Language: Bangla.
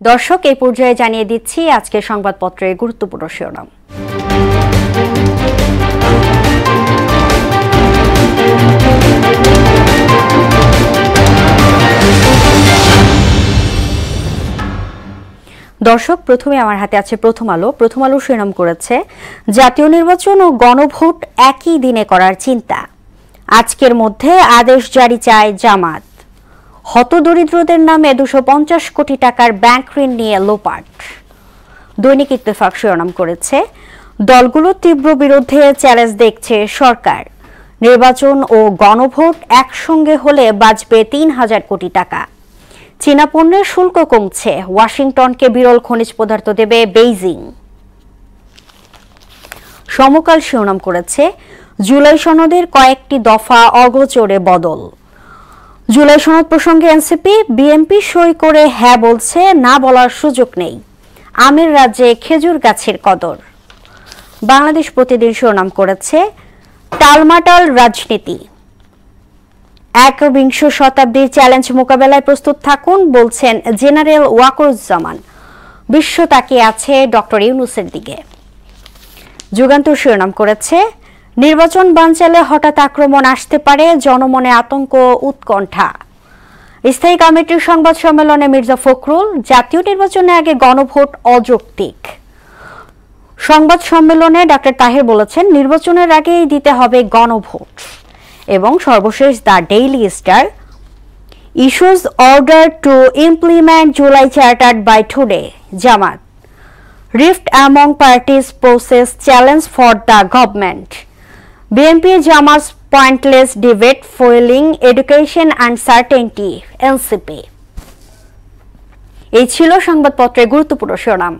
দর্শক এই পর্যায়ে জানিয়ে দিচ্ছি আজকের সংবাদপত্রের গুরুত্বপূর্ণ শিরোনাম। দর্শক, প্রথমে আমার হাতে আছে প্রথম আলো শিরোনাম করেছে জাতীয় নির্বাচন ও গণভোট একই দিনে করার চিন্তা, আজকের মধ্যে আদেশ জারি চায় জামাত। হতদরিদ্রদের নামে 250 কোটি টাকার ব্যাংক ঋণ নিয়ে লোপাট। দৈনিক ইত্তেফাক শিরোনাম করেছে দলগুলোর তীব্র বিরুদ্ধে চ্যালেঞ্জ দেখছে সরকার, নির্বাচন ও গণভোট একসঙ্গে হলে বাঁচবে 3000 কোটি টাকা। চীনা পণ্যের শুল্ক কমছে, ওয়াশিংটনকে বিরল খনিজ পদার্থ দেবে বেইজিং। সমকাল শিরোনাম করেছে জুলাই সনদের কয়েকটি দফা অগোচরে বদল। জুলাই সনদ প্রসঙ্গে এনসিপি বিএনপি সই করে হ্যাঁ বলছে, না বলার সুযোগ নেই। আমের রাজ্যে খেজুর গাছের কদর। বাংলাদেশ প্রতিদিন শিরোনাম করেছে টালমাটাল রাজনীতি, 21 শতাব্দীর চ্যালেঞ্জ মোকাবেলায় প্রস্তুত থাকুন বলছেন জেনারেল ওয়াকারুজ্জামান। বিশ্ব তাকিয়ে আছে ডক্টর ইউনূসের দিকে। যুগান্তর শিরোনাম করেছে নির্বাচন বানচালে হঠাৎ আক্রমণ আসতে পারে, জনমনে আতঙ্ক উৎকণ্ঠা। স্থায়ী কমিটির সংবাদ সম্মেলনে মির্জা ফখরুল, জাতীয় নির্বাচনে আগে গণভোট অযৌক্তিক। সংবাদ সম্মেলনে ডক্টর তাহের বলেছেন নির্বাচনের আগেই দিতে হবে গণভোট। এবং সর্বশেষ the Daily Star, issues order to implement July charter by today, Jamaat. Rift among parties process challenge for the government. BNP Jamaat pointless debate fuelling education uncertainty, NCP. এই ছিল সংবাদপত্রের গুরুত্বপূর্ণ শিরোনাম।